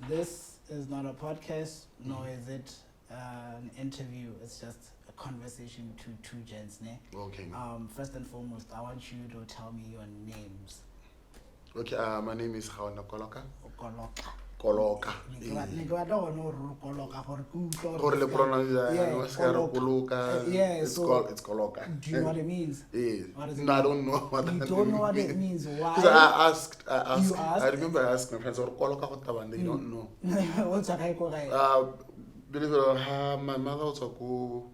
This is not a podcast, nor is it an interview. It's just a conversation between two gents, ne? Okay. First and foremost, I want you to tell me your names. Okay, my name is Gaone Koloka. Koloka. Koloka. Gore le pronounce Koloka. It's Koloka. Do you know what it means? Yeah. What does it No, I mean? don't know what You that don't know what means. it means. Because Why? I asked. You asked? I remember I asked my friends, Koloka what taban? They don't know. What's a guy called? Believe it or not, my mother was go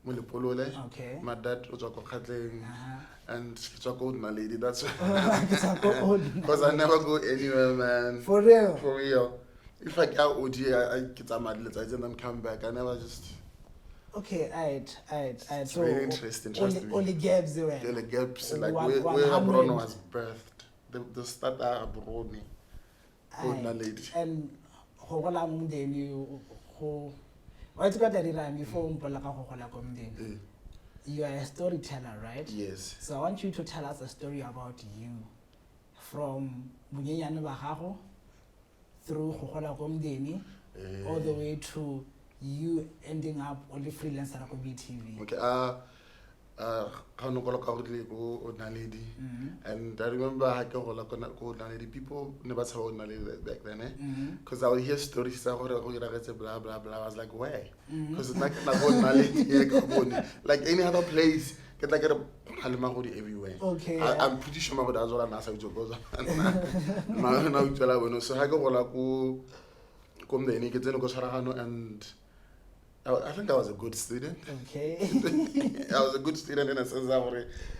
Mulipolole. Okay. My dad was go Kathleen. Uh-huh. And she's a good lady. That's Because because I never go anywhere, man. For real? For real. If I get OG, I get a mad little, I didn't come back. I never just. Okay, alright. It's So very interesting. Trust me. only gaps there. The gaps, like where 100. Bruno was birthed. The start abroad me. Good lady. And ho gola mundeni ho wa tsaka tla dira mi fo mpola ka go gola ko mundeni. You are a storyteller, right? Yes. So I want you to tell us a story about you from bunyenyane ba gago through go gola ko mundeni all the way to you ending up on the freelancer ko BTV. Okay. Gaone Koloka go naledi. And I remember I go naledi. People never saw naledi back then, because I would hear stories blah blah blah. I was like, where? Because it's like like any other place, get like a Halimahudi everywhere. Okay. I'm pretty sure my brother was nasa goes on. So I go come there and I think I was a good student. Okay. I was a good student in a sense that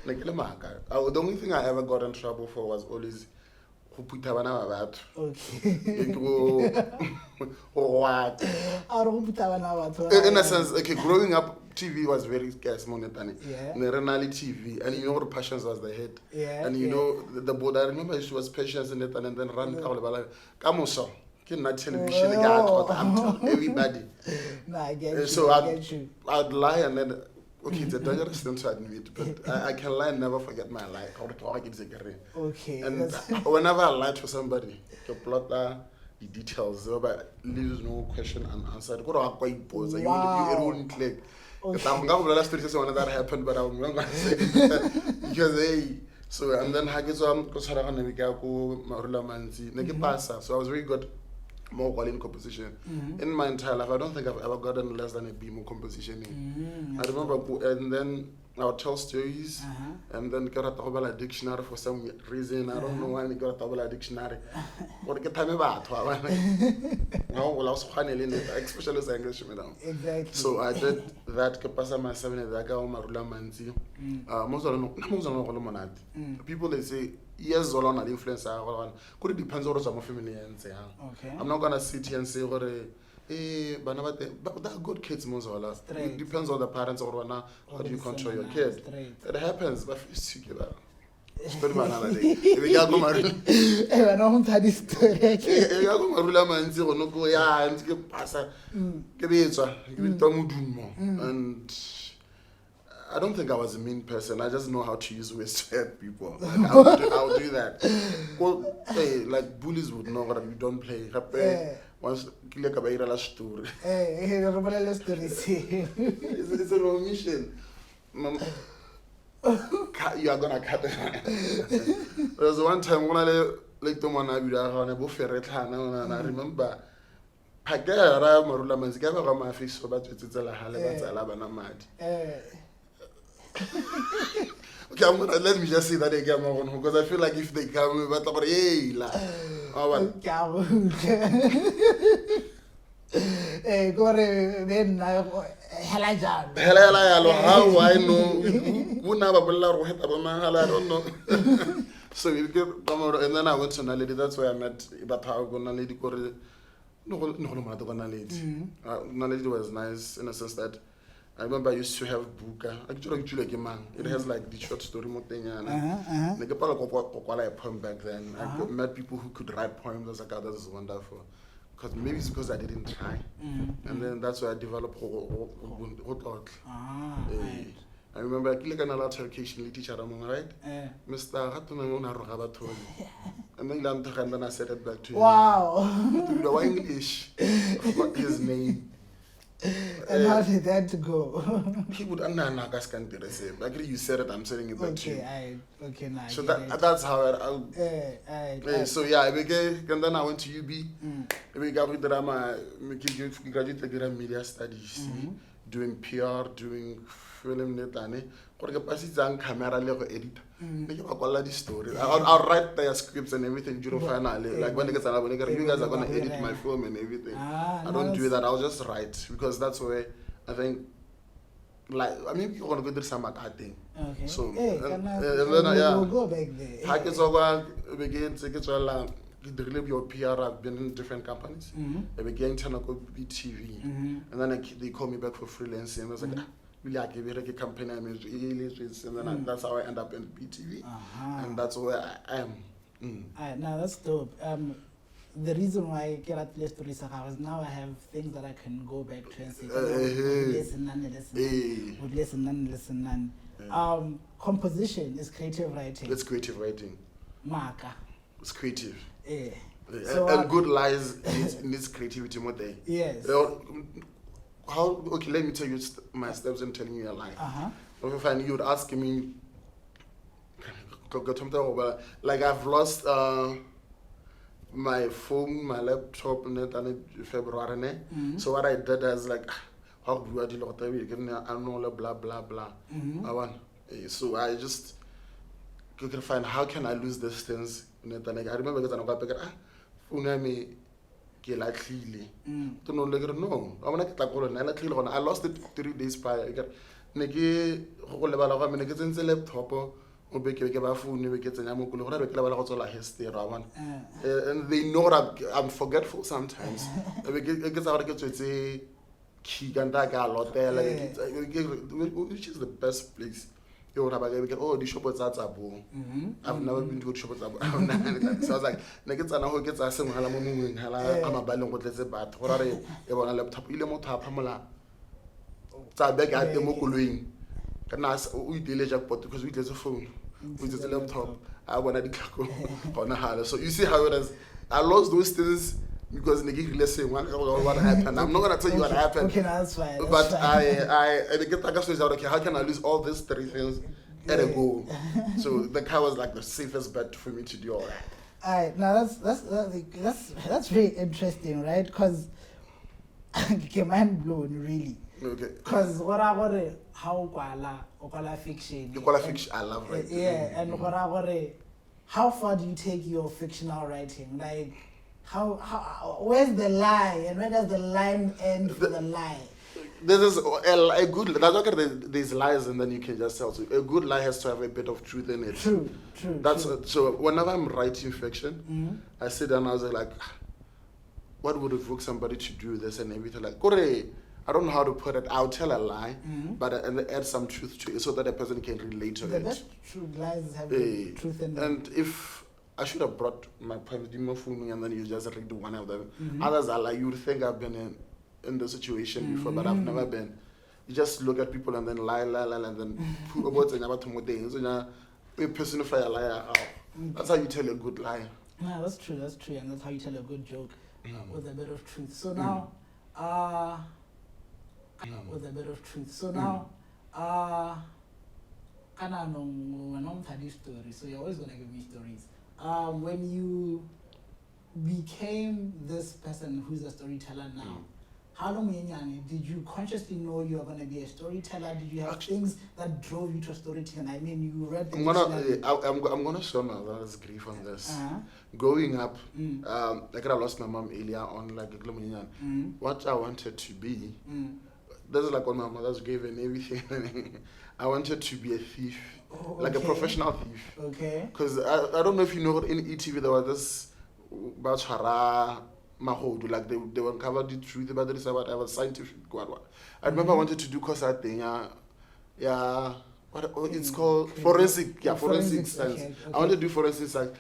the only thing I ever got in trouble for was always Okay. what? In a sense, okay, growing up, TV was very scarce, monetary. Yeah. Renali TV, and you know what Patience was the head. Yeah. And you know the board. I remember she was Patience in it, and then run Kamuso. Not television, I'm telling everybody. No, I get you. So I get you. I'd lie and then okay, it's a dangerous thing to admit, but I can lie and never forget my lie. Okay. And whenever I lie to somebody, the plot the details, but leaves no question unanswered. Go to quite pose. You won't click. I'm going to story say that happened, but I'm not going to say it because hey. So and then I get so Marula Manzi, Pasa. So I was very good. More quality composition. In my entire life, I don't think I've ever gotten less than a B more compositioning. I remember, and then I would tell stories, and then got a tabla dictionary for some reason. I don't know why I got a tabla dictionary. What get time about? No, well, I was especially as English. Exactly. So I did that. Kapasa my 7 years ago, Marula Manzi. Most of them, people they say. Yes, Zolon and influencer. Could it depends on some family and say, okay. I'm not gonna sit here and say, but they're good kids, Mozola. It depends on the parents or how do you control your kid. It happens, but if you give that. Story man another day. If you go marry, I don't have this story. if you go marry, man, say, no go, yeah, and give pasa, give it, and. I don't think I was a mean person. I just know how to use words to hurt people. Like, I'll do that. Well, hey, like bullies would know that you don't play. Once you a story. It's an omission. You are gonna cut it. There was one time when I like the one I remember. Marula Manzika, my fish so bad it's a okay, let me just say that again, because I feel like if they come, but hey, go then hella how I know who never I don't know. So you get and then I went to Naledi, that's where I met Ibatago Naledi. No, Naledi was nice in a sense that I remember I used to have Buka. Actually, like a man. It has like the short story thing. I poem back then. I met people who could write poems. I was like, oh, this is wonderful. Maybe it's because I didn't try. And then that's why I developed I remember I click on a lot of occasionally teacher, right? Mr. And then I said it back to him. Wow. The English, his name. And how did that go? He would like you said it, I'm saying it back to you. Okay, now. So that's how so yeah, I began, and then I went to UB. I got with drama, graduate media studies, doing PR, doing film netane. Camera edit. I'll write their scripts and everything during finally. Like when you guys are gonna edit my film and everything. I don't do that. I'll just write because that's where I think. Like I mean, you're gonna go do some acting. Okay. So we'll go back there. I guess I'll begin to get your PR. I've been in different companies. I began to go BTV, and then they call me back for freelancing. And I was like. I gave it a campaign, and then that's how I end up in BTV, and that's where I am. Now that's dope. The reason why I get at least to is now I have things that I can go back to and say, listen. Composition is creative writing. It's creative writing. Maka. It's creative. So and good lies needs creativity more there. Yes. Okay, let me tell you my steps in telling you a lie. If you would ask me, like I've lost my phone, my laptop, in February. So what I did is like, how do I deal with it? I know blah blah blah. So I just could find how can I lose this things. I remember because I'm phone I lost it 3 days prior. And they know that I'm forgetful sometimes. Which is the best place. Oh, the shop was at Abu. I've never been to a shop at Abu. So I was like, Negets and who gets us some Halamu, I'm a balloon with the bat. What are they? They want a laptop, Ilamota Pamela. So I beg at the Mokuluing. Can ask we delay jackpot because we get a phone, which is a laptop. I want to on a hard. So you see how it is. I lost those things. Because let's say what happened. I'm not gonna tell you what happened. Okay, that's fine. But I get okay, how can I lose all these 3 things at a go? So the car was like the safest bet for me to do all that. Alright, now that's very interesting, right? Because I get mind blown really. Okay. Because what I got how Kwala fiction. You call fiction, I love writing. Yeah, and what I got how far do you take your fictional writing? Like how where's the lie and where does the line end for the lie? This is a good. There's lies and then you can just tell. So a good lie has to have a bit of truth in it. True. So whenever I'm writing fiction, I sit down and I was like, what would evoke somebody to do this and everything? Like, I don't know how to put it. I'll tell a lie, but and add some truth to it so that a person can relate to it. The best true lies have truth in them. And if I should have brought my private phone and then you just read one of them. Others are like, you would think I've been in the situation before, but I've never been. You just look at people and then lie, and then put about tomorrow things. So now, we personify a liar. That's how you tell a good lie. Yeah, that's true, and that's how you tell a good joke with a bit of truth. So now, with a bit of truth. So now, story. So you're always gonna give me stories. When you became this person who's a storyteller now, how long did you consciously know you were going to be a storyteller? Did you have things that drove you to storytelling? I mean, you read the I'm gonna show my last grief on this. Growing up, like I lost my mom earlier on, like what I wanted to be. This is like what my mother's gave and everything. I wanted to be a thief, like a professional thief. Okay. Because I don't know if you know, in ETV there was this Bachara Mahodu, like they uncover the truth about this, about I was scientific. I remember I wanted to do course that thing, what it's called forensic, forensic science. Okay. I wanted to do forensic science.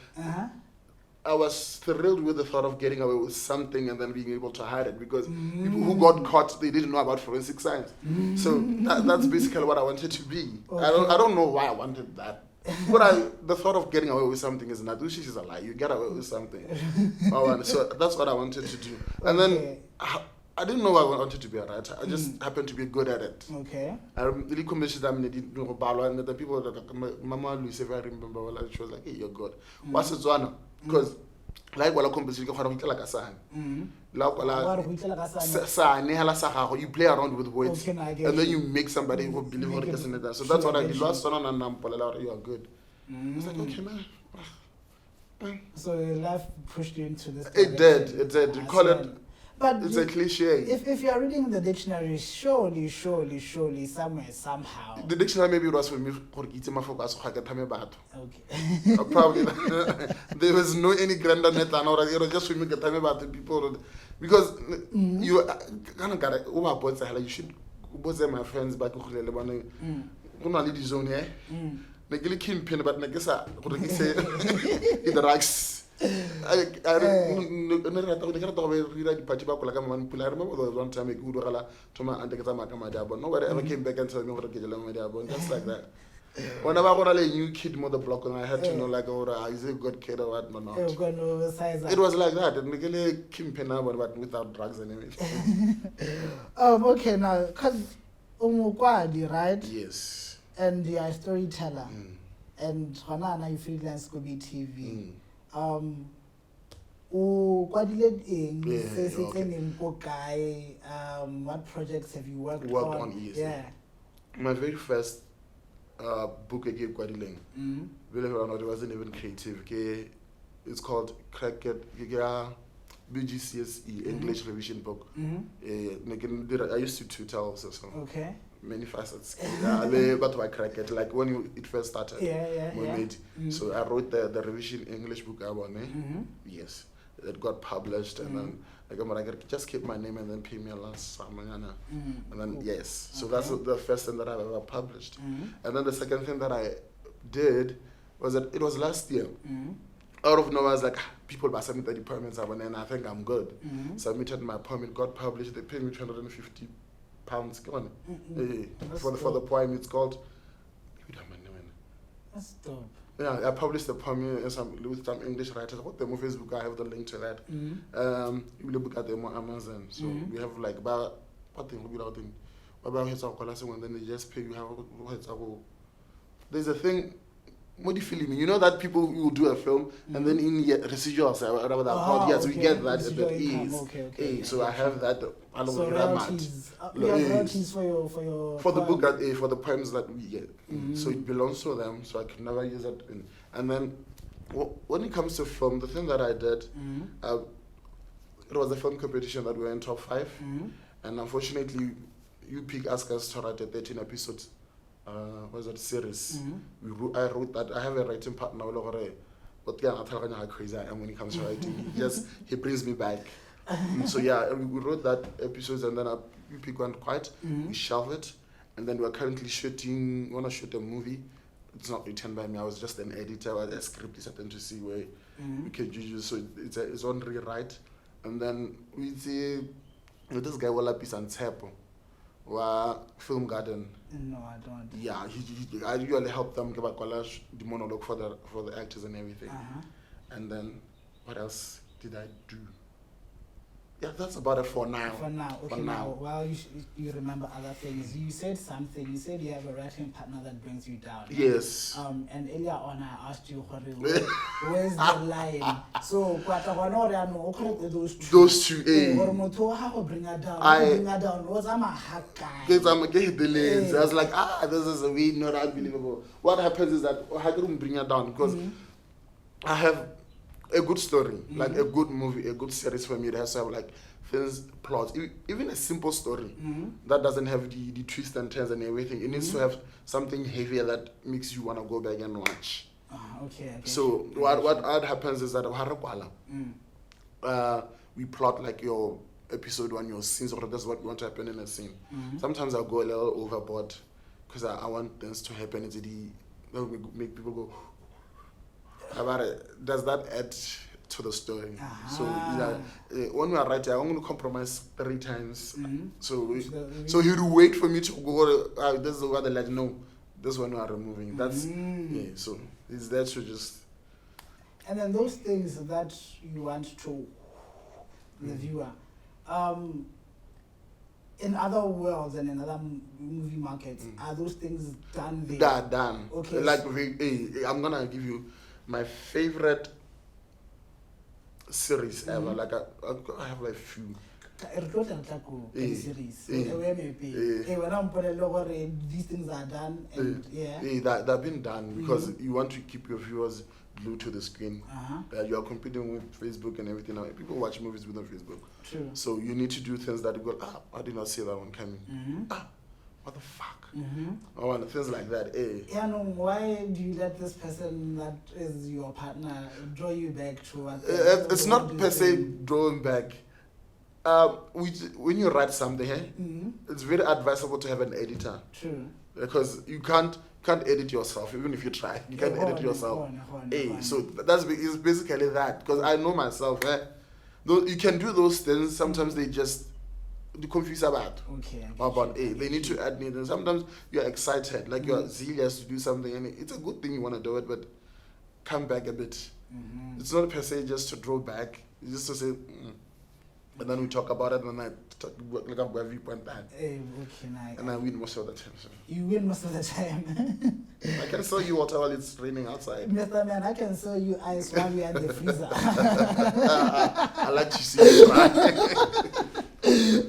I was thrilled with the thought of getting away with something and then being able to hide it, because people who got caught, they didn't know about forensic science. So that's basically what I wanted to be. Okay. I don't know why I wanted that. But the thought of getting away with something is not. Ushi is a lie. You get away with something. So that's what I wanted to do. And then I didn't know I wanted to be a writer. I just happened to be good at it. Okay. I really commissioned them, and the people that Mama Lucy, if I remember well, she was like, hey, you're good. What's it one? Because like while I competition, you play around with words, and then you make somebody who believe what it is. So that's what I did. Last one and you are good. I was like, okay, man. So life pushed you into this. It did. You call it. But it's a cliche. If you are reading the dictionary, surely, somewhere, somehow. The dictionary maybe it was for me. Okay. Probably there was no any grander net and or it was just for me to tell about the people, because you kind of got it. You should both my friends back to zone here. Nagili kingpin, but Nagasa, it racks. I remember one time I go to my aunt, nobody ever came back and told me what to get along with and just like that. Whenever I got a new kid mother block, and I had to know like, is he a good kid or what not? It was like that, and Nagili kingpin, but without drugs and everything. Okay, now because Umukwadi, right? Yes. And you are a storyteller, and Hanana, you freelance Scooby TV. What projects have you worked on? Yes. Yeah. My very first book I gave Kwadileng. Believe it or not, it wasn't even creative. Okay? It's called BGCSE English revision book. I used to tutor also. So. Okay. Many facets. But I crack it like when it first started. So I wrote the revision English book Yes, it got published, and then I just keep my name and then pay me a last and then yes. So that's the first thing that I've ever published. And then the second thing that I did was that it was last year. Out of nowhere, I was like, people by submitted the permits, and I think I'm good. Submitted my permit, got published. They paid me £250. Come on. For the poem, it's called. That's dope. Yeah, I published the poem with some English writers. What the Facebook? I have the link to that. You will look at them on Amazon. So we have like about what thing? Without thing. And then they just pay you. There's a thing. What do you feel me? You know that people will do a film and then in residuals, whatever that called. Yes, we get that. That so I have that. So royalties for the book for the poems that we get. So it belongs to them. So I can never use it. And then when it comes to film, the thing that I did, it was a film competition that we were in top 5, and unfortunately, UPIC asked us to write a 13 episodes. Was that series? I wrote that. I have a writing partner. But how crazy I am when it comes to writing. He brings me back. So yeah, we wrote that episodes, and then we went quiet. We shelved it, and then we're currently shooting. Want to shoot a movie. It's not written by me. I was just an editor. A script is happened to see where we can use. So it's on rewrite, and then we see this guy Wallapis and Tsepo. Film Garden. No, I don't. Yeah, I usually help them give a collage, the monologue for the actors and everything. And then what else did I do? Yeah, that's about it for now. Okay, now. Well, you remember other things. You said something. You said you have a writing partner that brings you down. Yes. And earlier on, I asked you, where's the line? So, those two. Those two, How bring her down? Was I'm a hack guy. I was like, this is a way not unbelievable. What happens is that I couldn't bring her down because I have a good story, like a good movie, a good series for me. It has to have like things, plots, even a simple story that doesn't have the twists and turns and everything. It needs to have something heavier that makes you want to go back and watch. Okay. So what happens is that we plot like your episode 1, your scenes, or that's what you want to happen in a scene. Sometimes I'll go a little overboard because I want things to happen. That will make people go. Does that add to the story. So when we are writing, I'm going to compromise 3 times. So he would wait for me to go. This is what they like. No, this one we are removing. That's So it's there to just. And then those things that you want to the viewer, in other worlds and in other movie markets, are those things done there? They're done. Okay. Like I'm gonna give you my favorite series ever. Like I have like few. Series. These things are done and they've been done because you want to keep your viewers glued to the screen. You are competing with Facebook and everything. People watch movies within Facebook. True. So you need to do things that you go, I did not see that one coming. What the fuck? And things like that. Yeah, no, why do you let this person that is your partner draw you back to what? It's not per se drawing back. When you write something, it's very advisable to have an editor. True. Because you can't edit yourself, even if you try. You can't edit yourself. So it's basically that. Because I know myself. Though you can do those things, sometimes they just confuse about. They need to add needs. And sometimes you're excited, like you're zealous to do something, and it's a good thing you want to do it, but come back a bit. It's not per se just to draw back. It's just to say, and then we talk about it, and I look up where viewpoint that. And I win most of the time. So. You win most of the time. I can sell you water while it's raining outside. Mr. Man, I can sell you ice while we are in the freezer. I like to see you try.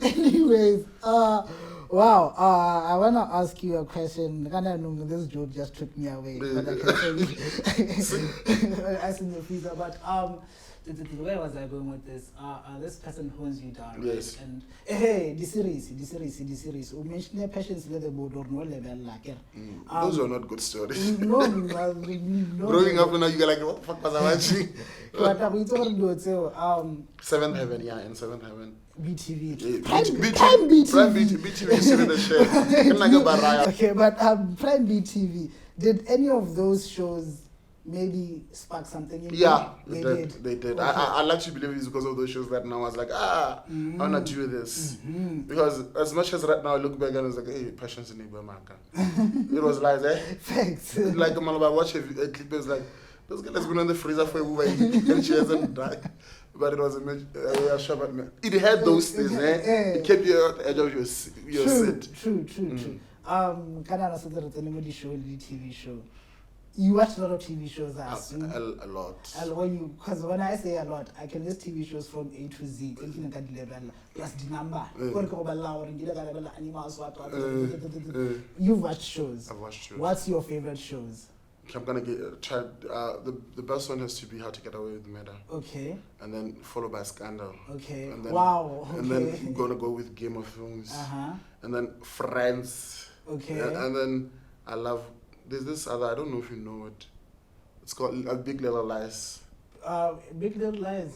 Anyways, wow. I want to ask you a question. This joke just took me away. But I can sell you ice in the freezer. But where was I going with this? This person hones you down. Yes. Right? And hey, the series. We mentioned the patience level board or no level like those are not good stories. No. Growing up now, you go like, what the fuck was I watching? What we talking about? Seventh Heaven, in Seventh Heaven. BTV. Prime BTV. BTV is in the share. Okay, but Prime BTV. Did any of those shows maybe spark something in you? They did. Okay. I like to believe it's because of those shows that now I was like, I want to do this. Because as much as right now I look back and I was like, hey, passion's in it was like that. Thanks. Like I watch a clip, it's like, this girl has been on the freezer for a while and she hasn't died. But it was it had those things, It kept you at the edge of your seat. True. The TV show. You watch a lot of TV shows, I assume. A lot. Because when I say a lot, I can list TV shows from A to Z. Plus the number. You've watched shows. I've watched shows. What's your favorite shows? I'm gonna the best one has to be How to Get Away with Murder. Okay. And then followed by Scandal. Okay. And then, wow. Okay. And then I'm gonna go with Game of Thrones. And then Friends. Okay. And then I love. There's this other, I don't know if you know it. It's called Big Little Lies. Big Little Lies.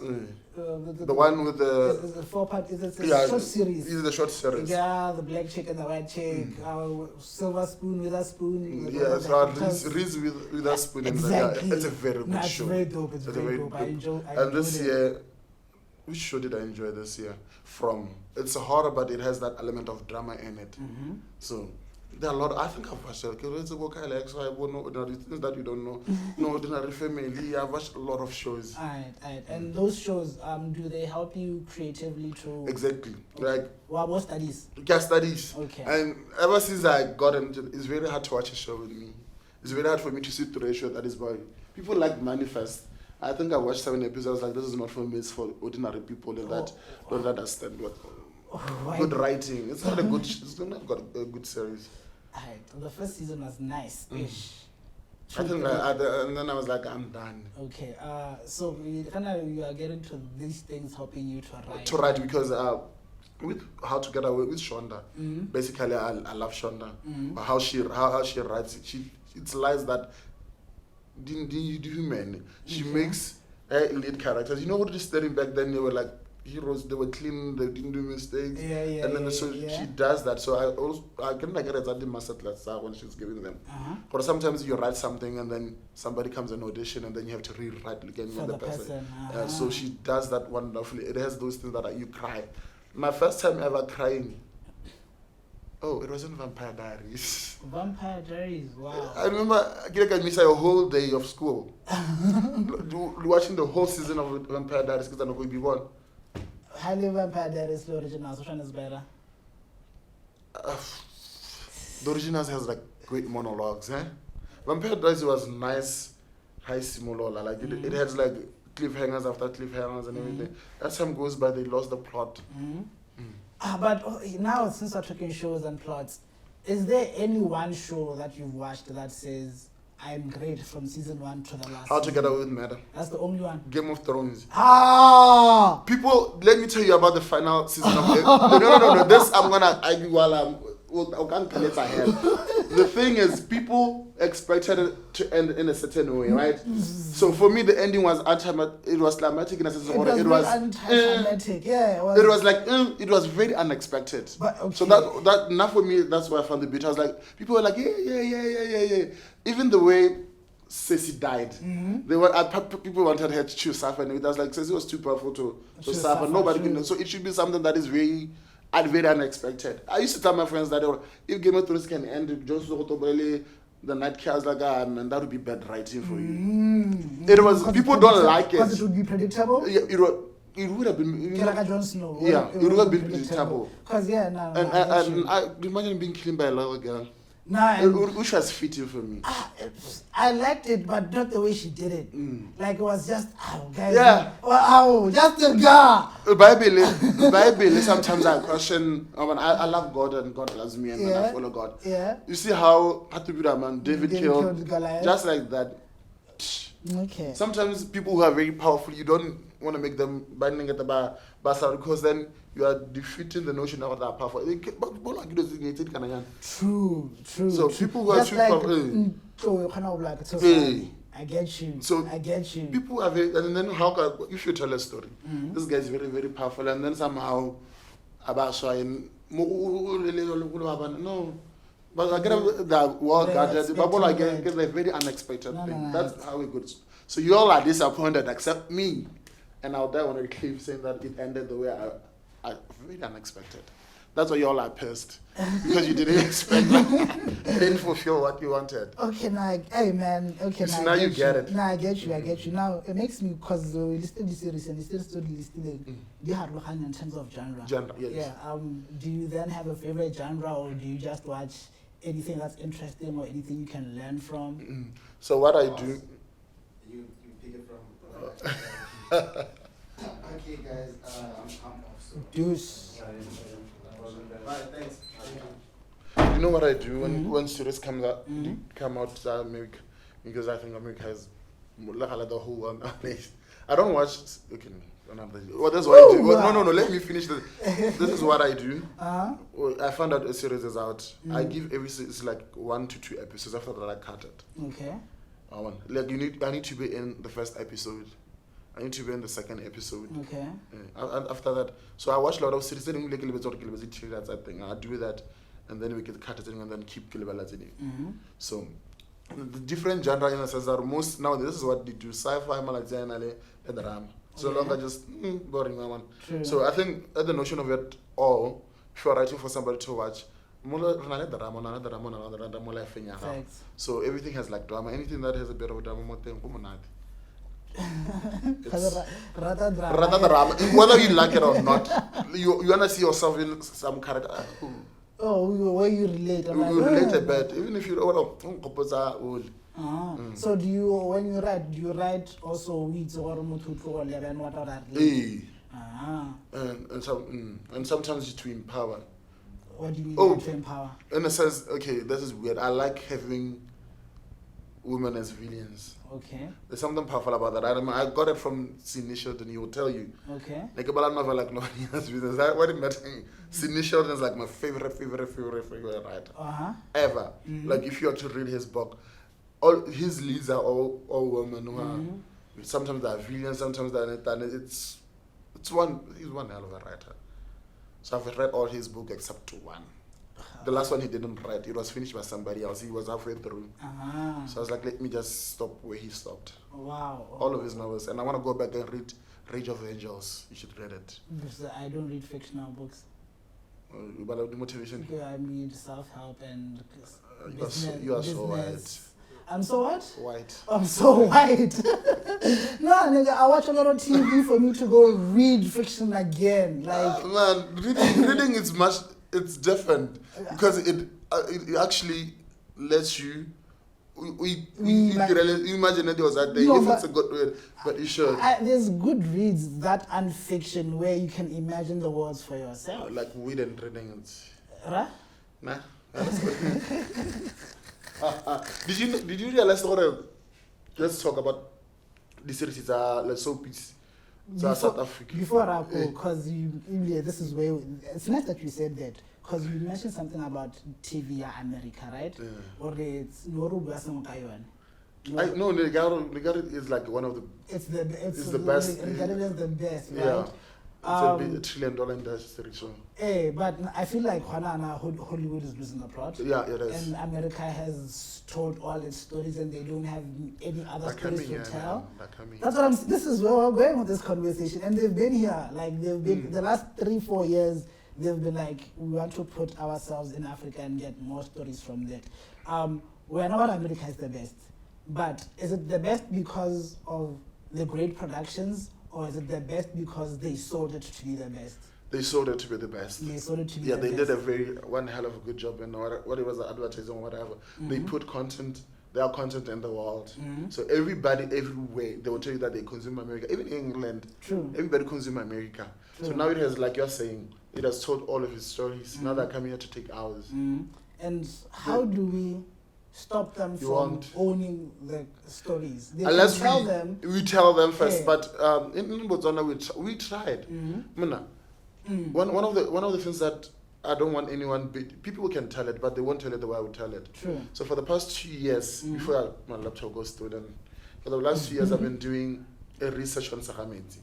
The one with the... Is the 4-part, is it a short series? It's the short series. Yeah, the black chick and the white chick. Silver spoon with a spoon. Reese with a spoon. Exactly. It's a very good show. It's very dope. It's very dope. I enjoy and this year, which show did I enjoy this year? It's a horror, but it has that element of drama in it. So... There are a lot. I think I've watched it. It's a book I like, so I won't know things that you don't know. No, Ordinary Family. I've watched a lot of shows. Alright. And those shows, do they help you creatively to? Exactly. Okay. Like. What studies? Yeah, studies. Okay. And ever since I got into it, it's very hard to watch a show with me. It's very hard for me to sit through a show that is by people like Manifest. I think I watched 7 episodes. Like, this is not for me. It's for ordinary people that don't understand what. Good writing. It's not a good. It's not got a good series. The first season was nice-ish. I think and then I was like, I'm done. Okay. So you are getting to these things helping you to write. To write because with How to Get Away with Shonda. Basically, I love Shonda. How she writes. It's lies that the human. She makes lead characters. You know what? Just staring back then, they were like. heroes, they were clean, they didn't do mistakes. And then she does that. So I can like get a master class when she's giving them. Or sometimes you write something and then somebody comes an audition and then you have to rewrite again for the person. So she does that wonderfully. It has those things that you cry. My first time ever crying. Oh, it wasn't Vampire Diaries. Vampire Diaries, wow. I remember I missed a whole day of school. Watching the whole season of Vampire Diaries because I know be one. Highly Vampire Diaries, the original, which one is better? The original has like great monologues, Vampire Diaries was nice, high simulola. Like it has like cliffhangers after cliffhangers and everything. As time goes by, they lost the plot. But now, since we're talking shows and plots, is there any one show that you've watched that says, I'm great from season 1 to the last How to Get Away with Murder? That's the only one. Game of Thrones. People, let me tell you about the final season of it. No. This I'm going to argue while I can't collect ahead. The thing is, people expected it to end in a certain way, right? So for me, the ending was it was climatic in a sense. It was anticlimactic. It was very unexpected. But, okay. So that not for me. That's why I found the beat. I was like, people were like, yeah. Even the way Ceci died, people wanted her to choose Safa, and I was like, Ceci was too powerful to Safa. Nobody can. So it should be something that is very unexpected. I used to tell my friends that if Game of Thrones can end, just the night cares like man, that would be bad writing for you. It was people don't like it. Because it would be predictable. Yeah, it would have been. Like Jon Snow. Yeah, it would have been predictable. Because and I imagine being killed by a little girl. Which was fitting for me. I liked it, but not the way she did it. Like it was just, guys. Yeah. Just a girl. Bible. Sometimes I question. I love God and God loves me and I follow God. Yeah. You see how David killed Goliath. just like that. Okay. Sometimes people who are very powerful, you don't want to make them binding at the bar because then you are defeating the notion of that powerful. True. So people who are too powerful. I get you. So I get you. People are very, and then if you tell a story, this guy is very, very powerful, and then somehow no. But I get the world gadget, people are getting a very unexpected thing. That's how it goes. So you all are disappointed, except me. And I'll die on a cliff saying that it ended the way I very unexpected. That's why you all are pissed. Because you didn't expect that. You didn't fulfill what you wanted. Okay, now, hey man, so now you get it. Now I get you. Now it makes me, because we listed this series and still listed the hard in terms of genre. Genre, yes. Yeah. Do you then have a favorite genre, or do you just watch anything that's interesting or anything you can learn from? So what I do. You pick it from. Okay, guys, I'm off. So. Deuce. Bye, thanks. You know what I do when series come out to America, because I think America has the whole world nowadays. I don't watch. Okay, well, that's what I do. Well, no. Let me finish this. This is what I do. I found out a series is out. I give it's like 1 to 2 episodes. After that, I cut it. Okay. Like I need to be in the first episode. I need to be in the second episode. Okay. After that, so I watch a lot of series. I think I do that, and then we get cut it and then keep So the different genre in a sense are most now. This is what they do: sci-fi, Malazian, and drama. So longer just boring one. So I think the notion of it all, if you're writing for somebody to watch, so everything has like drama. Anything that has a bit of a drama, drama. Whether you like it or not, you wanna see yourself in some character. Where you relate. You relate a bit, even if you So when you write also weeds or what and sometimes to empower. What do you mean to empower? In a sense, okay, this is weird. I like having women as villains. Okay. There's something powerful about that. I got it from Sidney Sheldon. He will tell you. Okay. Like a ballad novel, like nobody has villains. What it meant. Sidney Sheldon is like my favorite writer. Ever. Like if you actually read his book, all his leads are all women who are. Sometimes they are villains. Sometimes they are. He's one hell of a writer. So I've read all his book except one. The last one he didn't write. It was finished by somebody else. He was halfway through. So I was like, let me just stop where he stopped. Wow. All of his novels. And I want to go back and read Rage of Angels. You should read it. Because I don't read fictional books. About the motivation. Yeah, I need self-help and You are so white. I'm so what? White. I'm so white. No, nigga, I watch a lot of TV for me to go read fiction again. Like, Man, reading is it's different because it actually lets you. You imagine it was that day. No, if it's a good word, but you should. There's good reads that and fiction where you can imagine the words for yourself. Like weed and reading. Right? Nah. Did you realize that? Let's talk about the series. Like soapies. South Africa. Before I go, because this is where it's nice that you said that, because you mentioned something about TV America, right? Yeah. Or it's Norubu Asamukayon. No, Negaro is like one of the. It's the best. Negaro is the best, right? Yeah. It's a $1 trillion industry, so. But I feel like Hollywood is losing the plot. Yeah, it is. And America has told all its stories, and they don't have any other stories to tell. That's what this is where we're going with this conversation. And they've been here, like they've been the last 3-4 years. They've been like, we want to put ourselves in Africa and get more stories from that. We know what America is the best, but is it the best because of the great productions? Or is it the best because they sold it to be the best? They sold it to be the best. They sold it to be the the best. Yeah, they did one hell of a good job in what it was, the advertising or whatever. They put their content in the world. So everybody, everywhere, they will tell you that they consume America. Even in England, everybody consume America. So now it has, like you're saying, it has told all of its stories. Now they're coming here to take ours. And how do we stop them from owning the stories? Unless we tell them first. Yeah. But in Botswana we tried. One of the things that I don't want anyone. People can tell it, but they won't tell it the way I would tell it. True. So for the past 2 years, before my laptop goes to them, for the last 2 years I've been doing a research on Sahameti.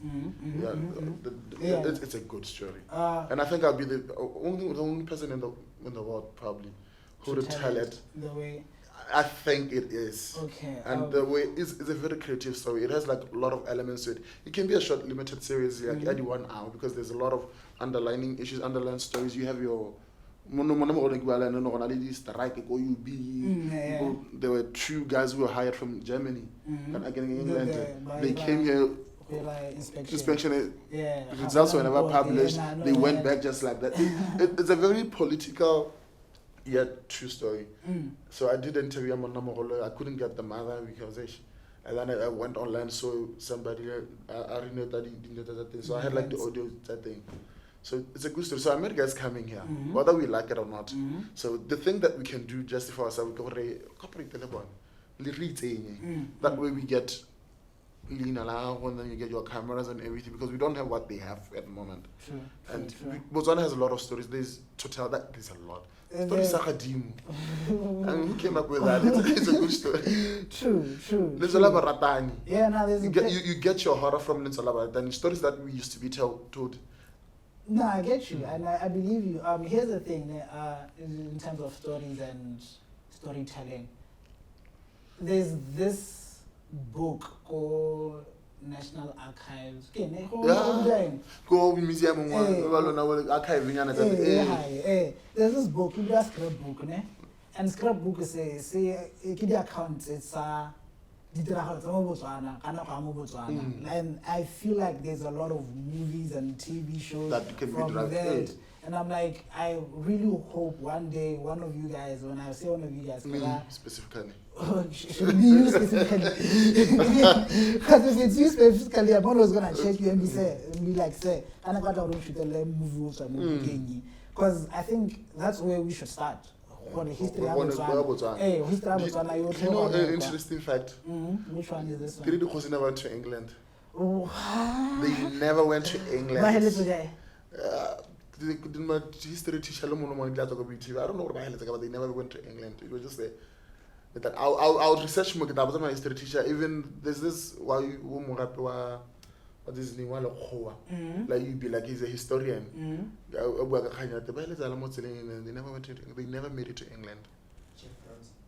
It's a good story, and I think I'll be the only person in the world probably who would tell it the way. I think it is. Okay. And the way it's a very creative story. It has like a lot of elements to it. It can be a short, limited series, like 1 hour, because there's a lot of underlying issues, underlying stories. You have your there were 2 guys who were hired from Germany and again in England. They came here. Inspection. Results were never published. They went back just like that. It's a very political yet true story. So I did interview Namorolo. I couldn't get the mother because and then I went online, so somebody I know that he didn't know that thing. So I had like the audio that thing. So it's a good story. So America is coming here, whether we like it or not. So the thing that we can do just for ourselves, that way we get and then you get your cameras and everything, because we don't have what they have at the moment. Botswana has a lot of stories. There's to tell that there's a lot. Stories Sakadimu. And who came up with that? It's a good story. True. There's a lot of Ratani. Yeah, now there's you get your horror from Linsalaba Ratani. Stories that we used to be told. No, I get you, and I believe you. Here's the thing, in terms of stories and storytelling. There's this book called National Archives. Go museum archiving. There's this book, you do a scrapbook, and scrapbook says the accounts, it's and I feel like there's a lot of movies and TV shows that can from be that. And I'm like, I really hope one day one of you guys, when I say one of you guys, me specifically. Should be you specifically. Because if it's you specifically, I'm always gonna check you and be like, say, I got to shoot a movie. Because I think that's where we should start. For the history of Botswana. You know an interesting fact? Which one is this one? Kiri never went to England. They never went to England. My history teacher, I don't know what but they never went to England. It was just there. But I'll research more. I was my history teacher. Even there's this what is his name? Like you'd be like, he's a historian. They never made it to England.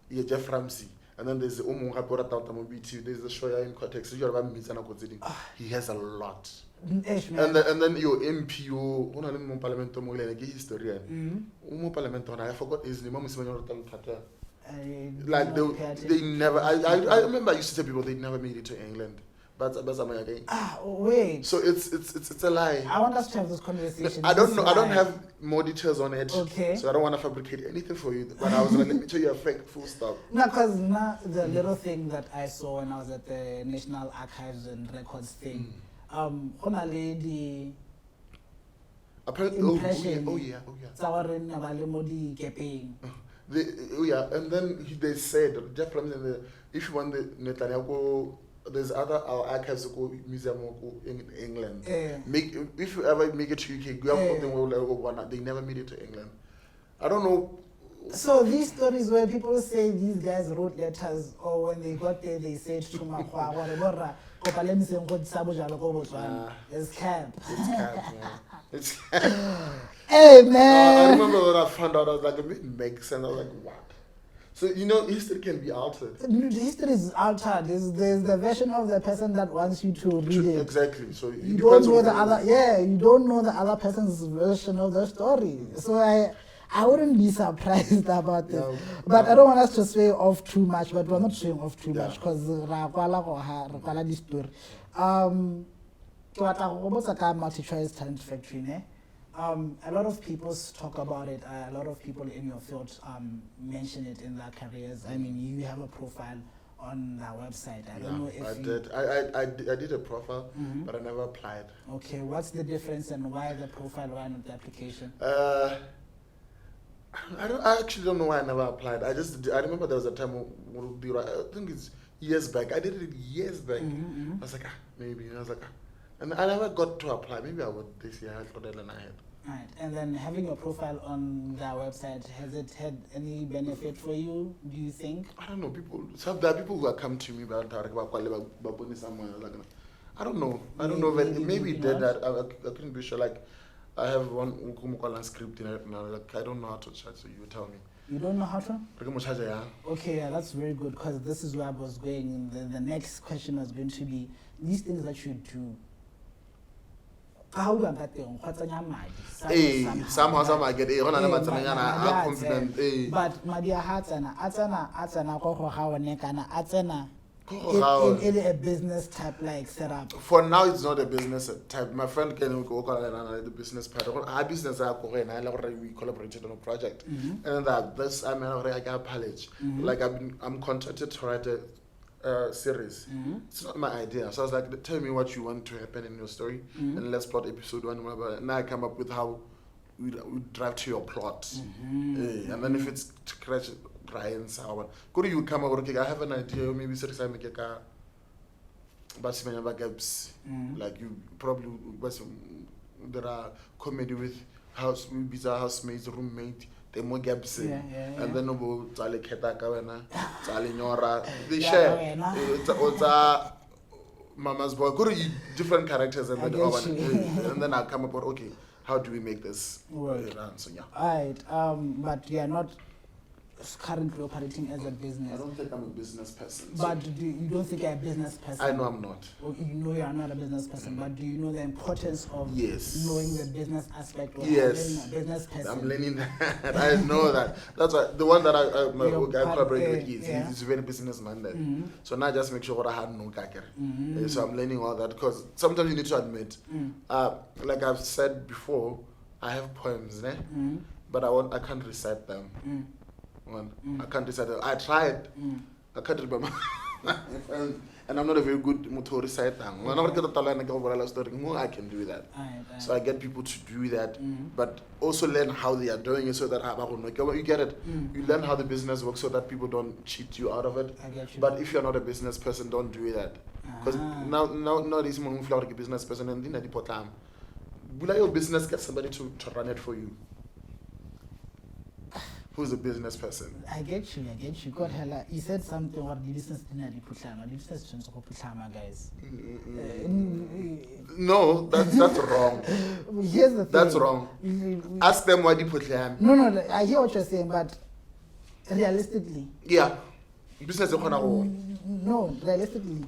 Yeah, Jeff Ramsey. And then there's there's the show in context. He has a lot. And then your MP, historian. I forgot his name. Like they never. I remember I used to tell people they never made it to England. But wait. So it's a lie. I want us to have this conversation. I don't know. I don't have more details on it. Okay. So I don't want to fabricate anything for you. But I was like, let me tell you a fact. Full stop. No, because now the little thing that I saw when I was at the National Archives and Records thing, a lady. Apparently, impression. Oh yeah. And then they said, Jeff Ramsey, if you want the Netanyahu, there's other archives museum in England. If you ever make it to UK, they never made it to England. I don't know. So these stories where people say these guys wrote letters, or when they got there they said to Makwa, it's camp. It's camp, man. It's Hey man. I remember when I found out, I was like, it makes sense. I was like, what? So history can be altered. History is altered. There's the version of the person that wants you to read it. Exactly. So you don't know the other. Yeah, you don't know the other person's version of the story. So I wouldn't be surprised about this. Yeah, but I don't want us to sway off too much. But we're not swaying off too much because this story. Multi-choice talent factory. A lot of people talk about it. A lot of people in your field mention it in their careers. I mean, you have a profile on their website. I don't know if I did a profile, but I never applied. Okay, what's the difference and why the profile, why not the application? I actually don't know why I never applied. I remember there was a time I think it's years back. I did it years back. I was like, maybe. And I was like, and I never got to apply. Maybe I would this year. I thought that and I had. Right, and then having your profile on their website, has it had any benefit for you, do you think? I don't know, there are people who have come to me about somewhere. I don't know. Maybe it did that. I couldn't be sure. Like, I have one script in it now. Like, I don't know how to chat, so you tell me. You don't know how to? Yeah. Okay, yeah, that's very good, because this is where I was going. The next question was going to be, these things that you do, somehow I get confident. But Madia in a business type like setup. For now, it's not a business type. My friend can go the business part. Our business we collaborated on a project, and this I got a palette. Like I'm contracted to write a series. It's not my idea. So I was like, tell me what you want to happen in your story, and let's plot episode 1. And I come up with how we drive to your plot. And then if it's to crash Brian's hour, could you come up with, okay, I have an idea, maybe series I make a car, but gaps. Like you probably there are comedy with bizarre housemates, roommate. They more gaps in, and then we Tali Ketaka, Tali Nora, they share. It's Mama's boy. Go to different characters, and then I come up with, okay, how do we make this run? So Alright, but you are not currently operating as a business. I don't think I'm a business person. But you don't think you're a business person? I know I'm not. Well, you know you are not a business person, but do you know the importance of knowing the business aspect of being a business person? I'm learning that. I know that. That's why the one that I collaborate with he's very business minded. So now I just make sure I have no kakere. So I'm learning all that, because sometimes you need to admit, like I've said before, I have poems, but I can't recite them. I can't recite them. I tried. I can't remember. And I'm not a very good to recite them. I can do that. So I get people to do that, but also learn how they are doing it so that you get it. You learn how the business works so that people don't cheat you out of it. But if you're not a business person, don't do that. Because now this is a business person, and then your business, get somebody to run it for you. who's a business person. I get you. God hella. You said something about the business dinner di putlama. The business trends go putlama, guys. No, that's wrong. Here's the thing. That's wrong. Ask them why they put them. No, I hear what you're saying, but realistically. Yeah. Business No, realistically,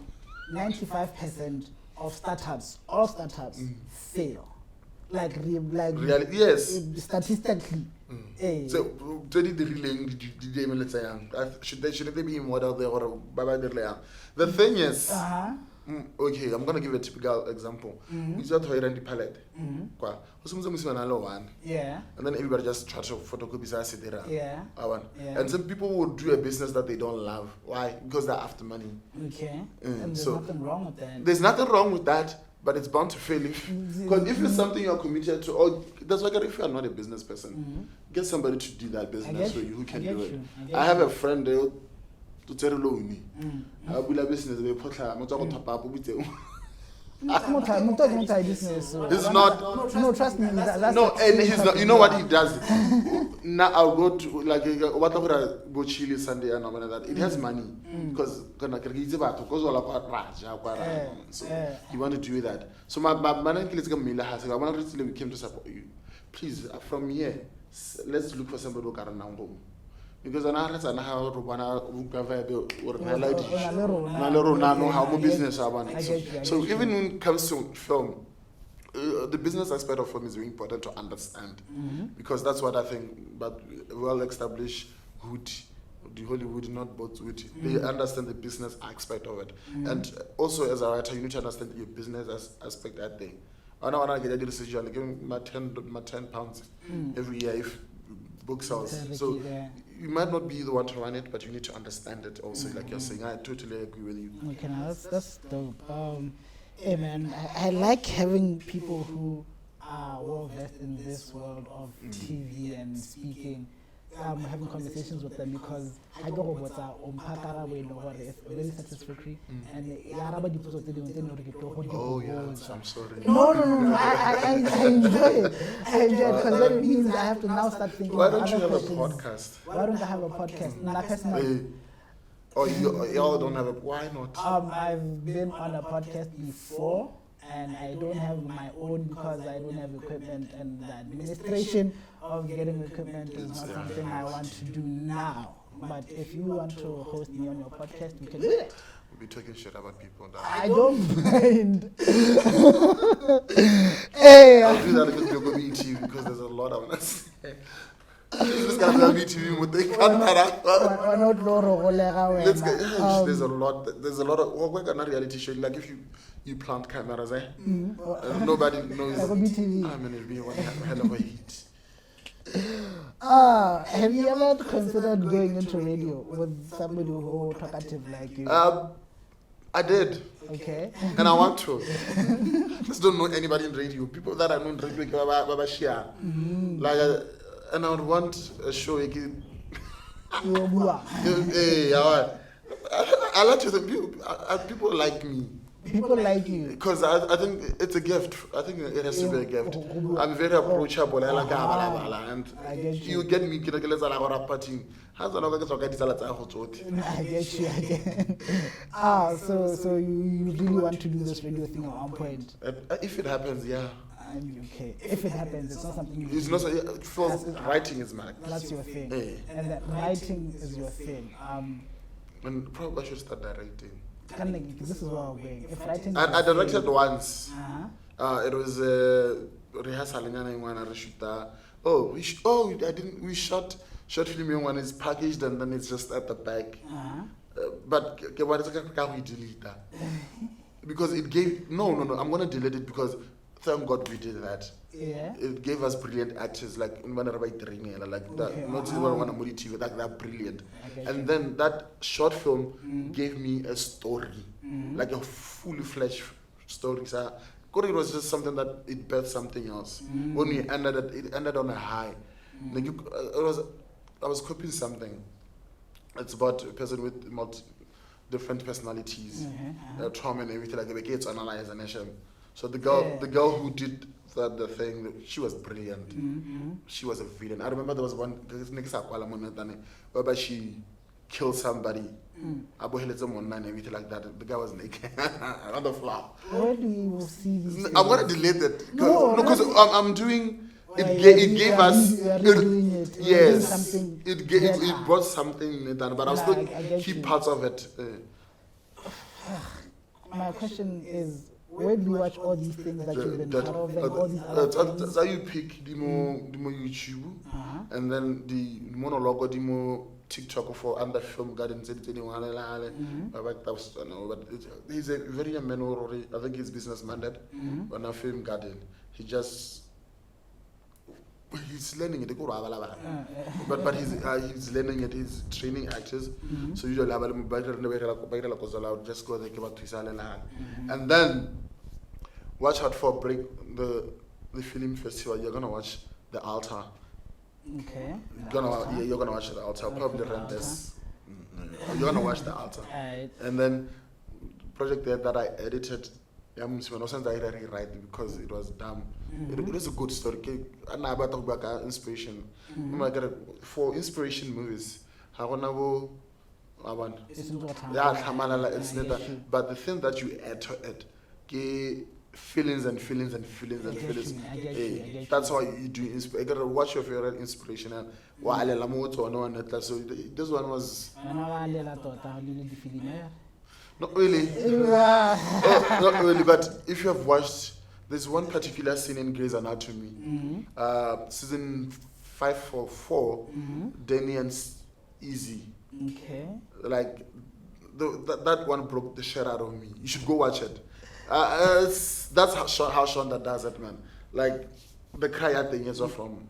95% of startups, all startups, fail. Like yes. Statistically. So, should they be model there or the thing is, okay, I'm gonna give a typical example. We just hire the palette. Yeah. And then everybody just try to photocopy that. Yeah. And some people would do a business that they don't love. Why? Because they're after money. Okay. And there's nothing wrong with that. There's nothing wrong with that, but it's bound to fail because if it's something you're committed to, or that's why if you are not a business person, get somebody to do that business for you who can do it. I have a friend to tell me, I will have business. It's not. No, trust me. That's no, and he's not. You know what he does? Now I'll go to like whatever go Chile Sunday and all that. It has money because so you want to do that. So my man is going to I want to we came to support you. Please from here, let's look for somebody who can now home. Because I know how to how business. So even when it comes to film, the business aspect of film is very important to understand because that's what I think. But well-established Hood, the Hollywood, not Bollywood, they understand the business aspect of it. And also as a writer, you need to understand your business aspect at the. I know when I get a decision, I give my 10 pounds every year if book sales. So you might not be the one to run it, but you need to understand it also. Like you're saying, I totally agree with you. Okay, now that's dope. Hey man, I like having people who are well versed in this world of TV and speaking. Having conversations with them because I go over what's very satisfactory and oh yes, I'm sorry. No, I enjoy it. Because then it means I have to now start thinking. Why don't you have a podcast? Why don't I have a podcast? Y'all don't have a. Why not? I've been on a podcast before. And I don't have my own because I don't have equipment, and the administration of getting equipment is not something I want to do now. But if you want to host me on your podcast, we can do it. We'll be talking shit about people. I don't mind. Hey, I'll do that if it's Gaone TV because there's a lot of us. This guy will be TV with the camera. There's a lot of work on a reality show. Like if you plant cameras, nobody knows. I mean, it'll be one hell of a hit. Have you ever considered going into radio with somebody who talkative like you? I did. Okay. And I want to. Just don't know anybody in radio. People that I know in radio, like, and I would want a show again. I like to think people like me. People like you. Because I think it's a gift. I think it has to be a gift. I'm very approachable. And you get me, partying. I get you. So you really want to do this radio thing at one point? If it happens, yeah. Okay. If it happens, it's not something you it's not writing is my. That's your thing. Hey. And that writing is your thing. And probably I should start directing. This is where I'm going. If writing I directed once. It was rehearsal we shot film when it's packaged and then it's just at the back. But what is we delete that? Because it gave no, I'm gonna delete it because thank God we did that. Yeah. It gave us brilliant actors like not TV, like they're brilliant. And then that short film gave me a story, like a fully fledged story. So it was just something that it birthed something else. When we ended it ended on a high. Like I was copying something. It's about a person with different personalities, trauma and everything. Like the kids analyze and so the girl who did that the thing, she was brilliant. She was a villain. I remember there was one, whereby she killed somebody. And everything like that. The guy was naked on the floor. Where do you see these I'm gonna delete it. No, because I'm doing. Well, It gave us. you are doing it. You are doing Yes, something it better. brought something, but I'll Nah, still I get keep you. parts of it. My question is, where do you watch all these things that you've been part of and all these other things? That's how you pick the more YouTube, and then the monologue or the more TikTok for under film gardens. But he's a very young man already. I think he's business minded on a film garden. He's learning it. But he's learning it. He's training actors. So usually just go there, and then watch out for the film festival. You're gonna watch The Altar. Okay. You're gonna watch The Altar. Probably rent this. You're gonna watch The Altar. And then project that I edited. I rewrite because it was dumb. It was a good story. And I talk about inspiration. For inspiration movies, I want to but the thing that you add to it, feelings and feelings and feelings and feelings. That's why you do. You gotta watch your favorite inspiration and so this one was not really. Not really, but if you have watched, there's one particular scene in Grey's Anatomy, season 5 or 4, Danny and Easy. Okay. Like that one broke the shit out of me. You should go watch it. That's how Shonda does it, man. Like the cry at the years are from.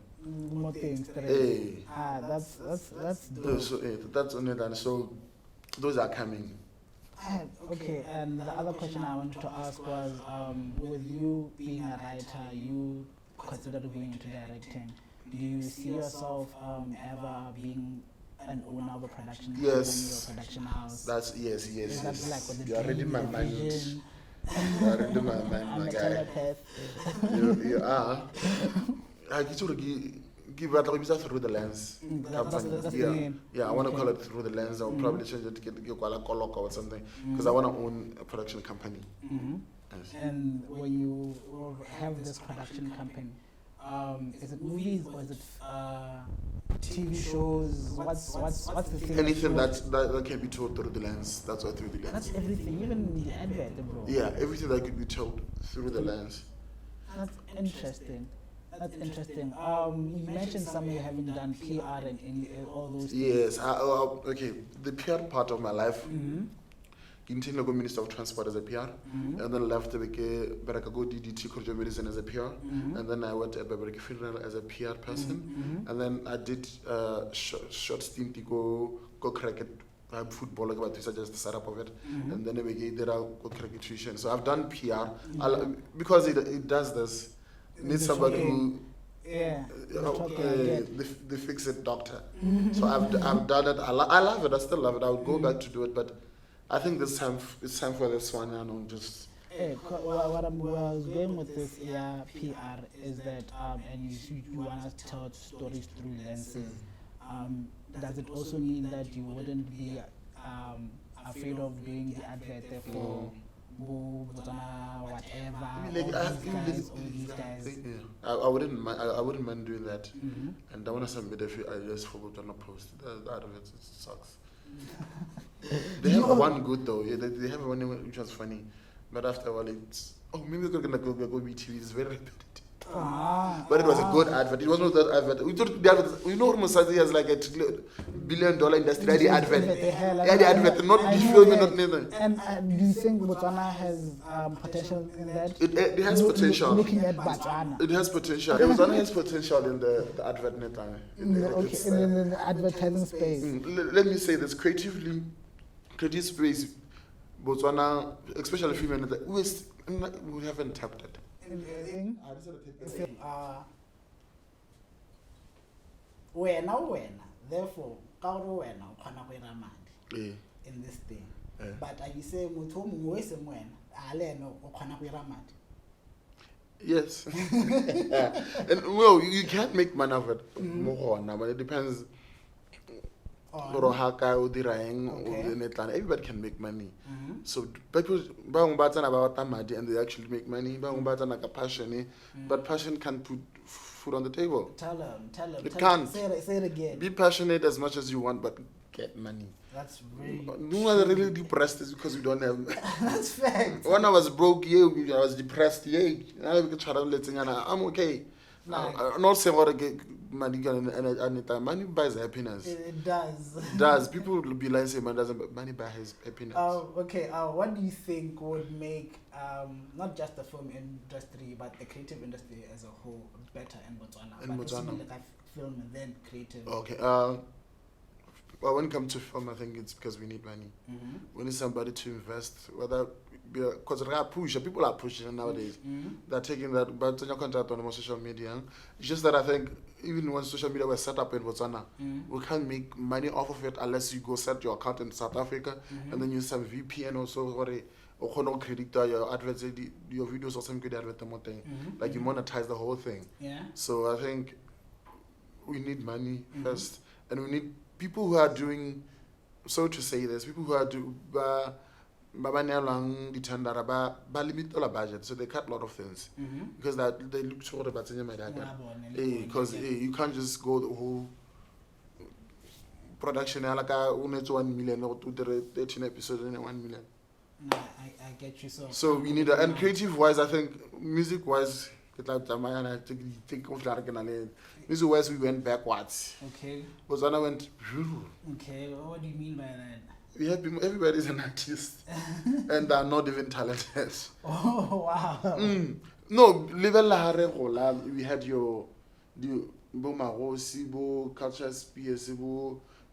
That's dope. So that's only that. So those are coming. Okay, and the other question I wanted to ask was, with you being a writer, you considered going into directing. Do you see yourself ever being an owner of a production company or a production house? That's yes. Is that like what the You are reading my mind. vision? You are reading my mind, I'm my a guy. telepath. You are. I get to give it through the lens. That's the name. Yeah, I want to call it Through the Lens. I'll probably change it to Gaone Koloka or something because I want to own a production company. Yes. And when you have this production company, is it movies or is it TV shows? What's the thing? Anything that can be told through the lens. That's why Through the Lens. That's everything, even the advert, bro. Yeah, everything that could be told through the lens. That's interesting. That's interesting. You mentioned somewhere having done PR and all those things. Yes. Okay. The PR part of my life. Intended to go Minister of Transport as a PR, and then left Berakago DDT Cordial Medicine as a PR, and then I went to Beraka Funeral as a PR person, and then I did short stint to go cricket. Football, like about just the setup of it, and then we did a good cricket tuition. So I've done PR because it does this. It needs somebody who the fix-it doctor. So I've done it. I love it. I still love it. I would go back to do it, but I think it's time for this one. I know just. What I was going with this PR is that, and you want to tell stories through lenses. Does it also mean that you wouldn't be afraid of doing the advert for whatever, all these guys? I wouldn't mind doing that. And I want to submit a few ideas for what I'm gonna post. The advert sucks. They have one good though. Yeah, they have one which was funny, but after a while it's maybe we're gonna go BTV. It's very repetitive. But it was a good advert. It was not that advert. We thought the advert. We know Musadi has like $1 billion industry. The advert. The advert, not the film, not nothing. And do you think Botswana has potential in that? It has potential. Looking at Botswana. It has potential. Botswana has potential in the advert net. In the advertising space. Let me say this creative space. Botswana, especially female, we haven't tapped it. Therefore, in this thing. But I say Yes. And well, you can't make money of it, but it depends. Everybody can make money. So people and they actually make money. Passion, but passion can't put food on the table. Tell them. It can't. Say it again. Be passionate as much as you want, but get money. That's very. No one really depressed is because we don't have. That's fact. When I was broke, I was depressed. I'm okay. I'm not saying what I get money and money buys happiness. It does. It does. People will be like saying money doesn't, but money buys happiness. Okay. What do you think would make not just the film industry but the creative industry as a whole better in Botswana? Especially like film and then creative. Okay. Well, when it comes to film, I think it's because we need money. We need somebody to invest. Whether because people are pushing nowadays. They're taking that, but on your contract on social media. It's just that I think even when social media was set up in Botswana, we can't make money off of it unless you go set your account in South Africa and then use some VPN also or credit your adverts, your videos or some good advert thing. Like you monetize the whole thing. Yeah. So I think we need money first, and we need people who are doing, so to say this, people who are doing, limit all budget, so they cut a lot of things because they look short about because you can't just go the whole production like 1 million or 13 episodes in 1 million. No, I get you. So we need and creative wise, I think music wise. Music wise, we went backwards. Okay. Botswana went. Okay. What do you mean by that? We have everybody's an artist, and they are not even talented. Oh wow! No, we had your culture spears,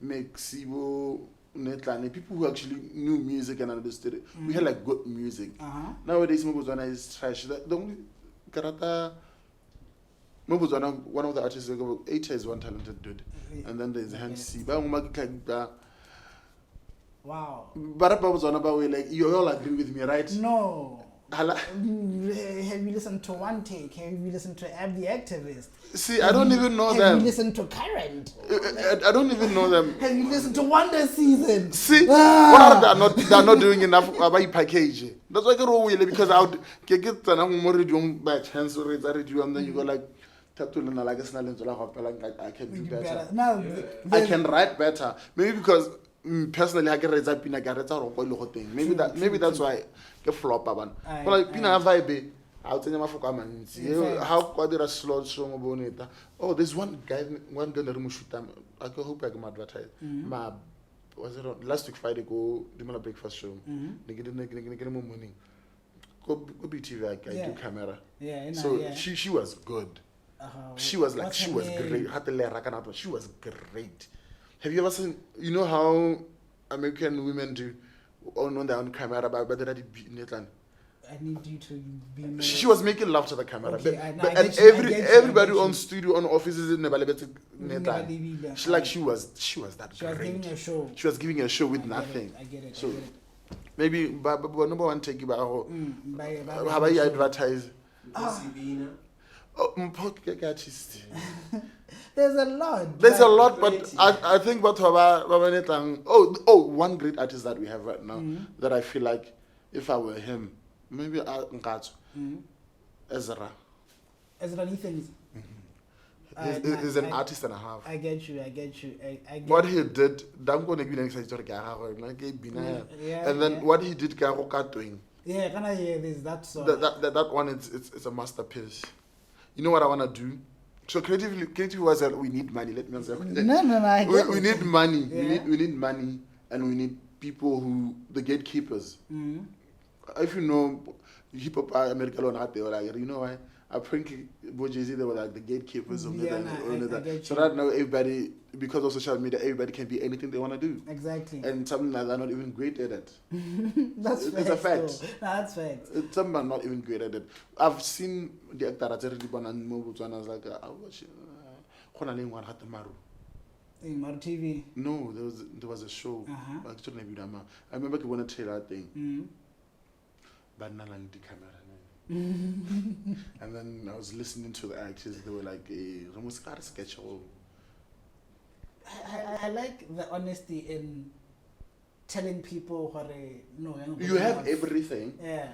Mexibo, Netlane, people who actually knew music and understood it. We had like good music. Nowadays, Botswana is trash. The only Karata. One of the artists, H is one talented dude, and then there's Hansi. Wow. But like you all agree with me, right? No. Have you listened to One Take? Have you listened to The Activist? See, I don't even know them. Have you listened to Current? I don't even know them. Have you listened to Wonder Season? See, what are they're not doing enough about package. That's why I go away because I would get more by chance or and then you go like I can do better. I can write better. Maybe because personally I get maybe that's why I flop one. Like pina vibe I'll tell you how quite a slow song about it. Oh, there's one guy that shoot them. I hope I can advertise. Was it last week Friday go the breakfast show? They get more money. Go be TV I do camera. So she was good. She was like, she was great. She was great. Have you ever seen, you know how American women do on their own camera, but they did Netland? I need you to be more... She was making love to the camera. Okay, and everybody on studio, on offices in Netland. She was that she great. Was giving a show. She was giving a show with nothing. I get it. So maybe, but number one, take you how about you advertise? There's a lot. There's a lot, but I think what one great artist that we have right now that I feel like if I were him, maybe Ezra. Ezra Nithens. He's an artist and a half. I get you. I get what he did, and then what he did, yeah, can I hear this? That's that one. It's a masterpiece. You know what I want to do? So creative was that we need money. Let me answer. No. We need money. Yeah. We need money, and we need people who the gatekeepers. If you know hip hop America you know why? Apparently, Jay-Z, they were like the gatekeepers of that. So right now, everybody, because of social media, everybody can be anything they want to do. Exactly. And some are not even great at it. That's it's a fact. That's fact. Some are not even great at it. I've seen the actor at and I was like, Maru TV. No, there was a show. I remember when I tell that thing. But now I need the camera. And then I was listening to the actors. They were like, almost got a sketch. I like the honesty in telling people what no. You have everything. Yeah.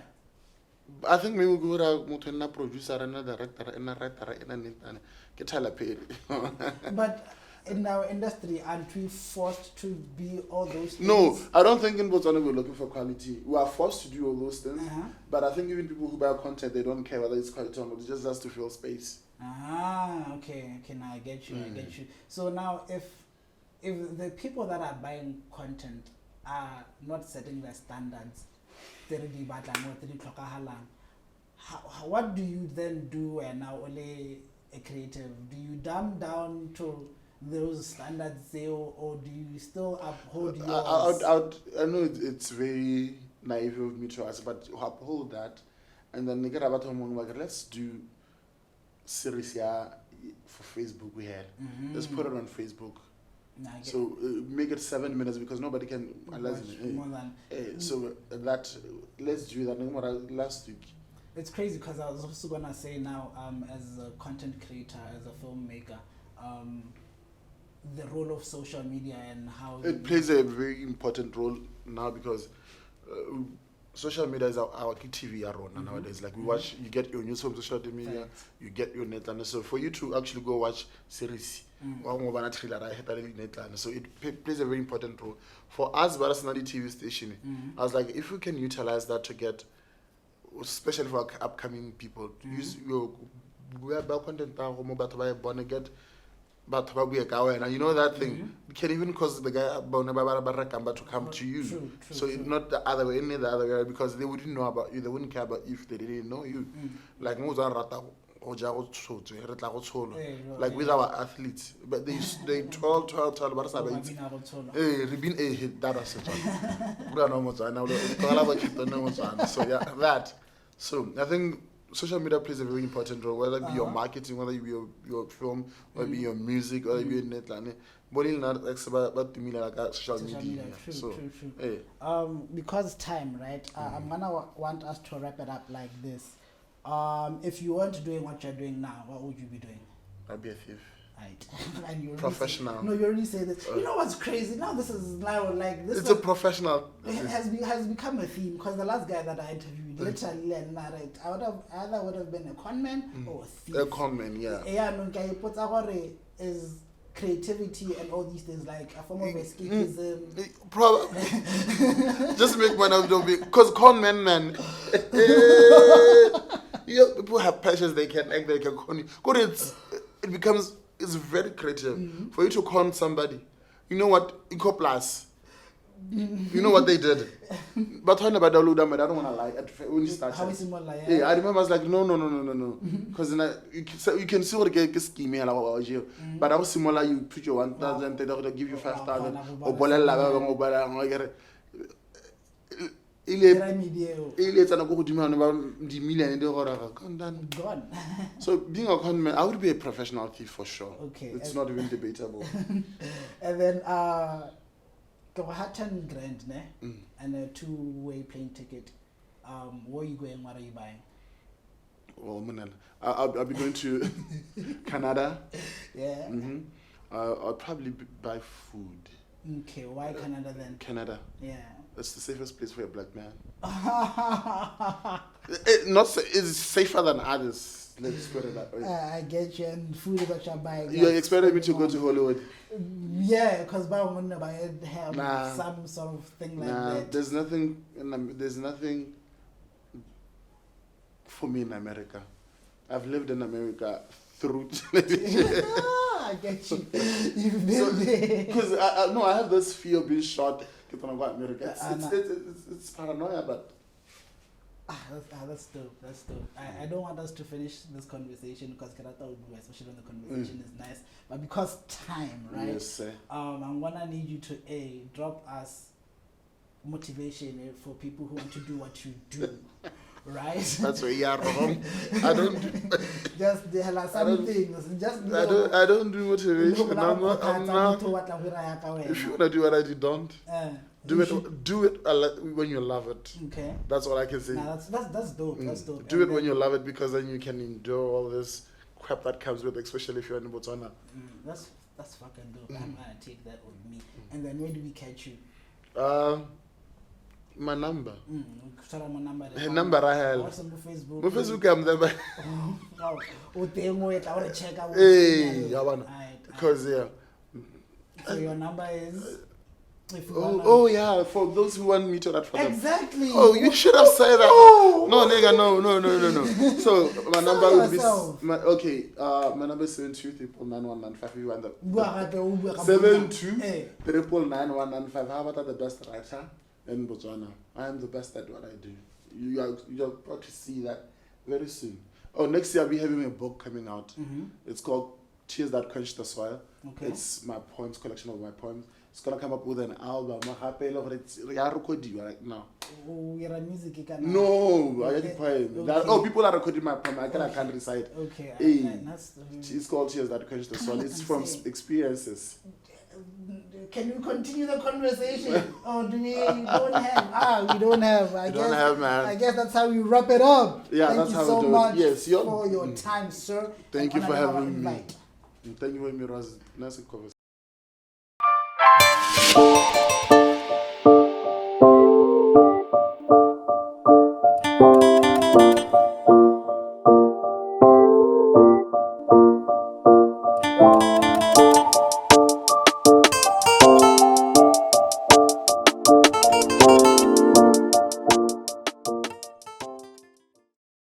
I think maybe go to a producer and a director and a writer and get Tyler Perry. But in our industry, aren't we forced to be all those things? No, I don't think in Botswana we're looking for quality. We are forced to do all those things. But I think even people who buy content, they don't care whether it's quality or not. It just has to fill space. Okay. Now I get you. So now, if the people that are buying content are not setting their standards, what do you then do when now only a creative? Do you dumb down to those standards, or do you still uphold yours? I know it's very naive of me to ask, but uphold that, and then let's do series here for Facebook. We had let's put it on Facebook. So make it 7 minutes because nobody can so that let's do that last week. It's crazy because I was also gonna say now, as a content creator, as a filmmaker, the role of social media and how it plays a very important role now because social media is our key TV nowadays. Like we watch, you get your news from social media, you get your netlane. So for you to actually go watch series, so it plays a very important role. For us, Barasnadi TV station, I was like, if we can utilize that to get, especially for upcoming people, use your content get. But and you know that thing can even cause the guy to come to you. True, so it's not the other way, any the other way, because they wouldn't know about you, they wouldn't care about you if they didn't know you. Like like with our athletes, but they told so yeah, that. So I think social media plays a very important role, whether it be your marketing, whether it be your film, whether it be your music, whether it be your netlane. But it's not about social media. True. Because time, right? I'm gonna want us to wrap it up like this. If you weren't doing what you're doing now, what would you be doing? I'd be a thief. Right. And you professional. No, you already say this. You know what's crazy? Now this is now like this. It's a professional. Has become a theme because the last guy that I interviewed literally and narrate. I would have been a conman or a thief. A conman, yeah. Yeah, no guy puts is creativity and all these things like a form of escapism. Just make one of them because conman, man. Yeah, people have passions. They can act. They can con. Good, it becomes. It's very creative for you to con somebody. You know what? Ecoplus. You know what they did. But when about Daluda, I don't want to lie. When you started, how is it more like? Yeah, I remember I was like, no. Because you can see what the scheme here. But I was similar. You put your 1,000, they'll give you 5,000. Or Gone. So being a con man, I would be a professional thief for sure. Okay, it's not even debatable. And then go 10 grand, ne? And a 2-way plane ticket. Where are you going? What are you buying? Well, man, I'll be going to Canada. Yeah. I'll probably buy food. Okay, why Canada then? Canada. Yeah. It's the safest place for a black man. It's safer than others. Let's put it that way. I get you, and food is what you're buying. You're expecting me to go to Hollywood? Yeah, because I want to have some sort of thing like that. There's nothing for me in America. I've lived in America through television. I get you. You've been there. Because I have this fear of being shot. America. It's paranoia, but that's dope. I don't want us to finish this conversation because Karata would do, especially when the conversation is nice. But because time, right? Yes, sir. I'm gonna need you to drop us motivation for people who want to do what you do. Right? That's where you are wrong. I don't do just there are some things. Just I don't do motivation. I'm not. If you wanna do what I do, don't. Do it when you love it. Okay. That's all I can say. Nah, that's dope. That's dope. Do it when you love it, because then you can endure all this crap that comes with, especially if you're in Botswana. That's fucking dope. I'm gonna take that with me. And then where do we catch you? My number. Sorry, my number. Number I have. What's on Facebook? My Facebook, I'm there. I want to check out. Hey, because yeah. So your number is. If you Oh yeah, for those who want me to that for them. Exactly. Oh, you should have said that. Oh. No, nigga, no. So my number would be my number is 72391195. If you want that. 72391195. How about the best writer in Botswana? I am the best at what I do. You're about to see that very soon. Oh, next year I'll be having a book coming out. It's called Tears That Quench the Soil. Okay. It's my poems, collection of my poems. It's gonna come up with an album. It's right now. Oh, you're a music guy. No, I get poem. People are recording my poem. I can't recite. Okay. It's called Tears That Quench the Soul. It's from experiences. Can you continue the conversation? Or do we don't have? We don't have. I guess that's how we wrap it up. Yeah, Thank that's you how so we do much it. Yes, for your time, sir. Thank you for having me. Thank you for having me, Roz. Nice conversation.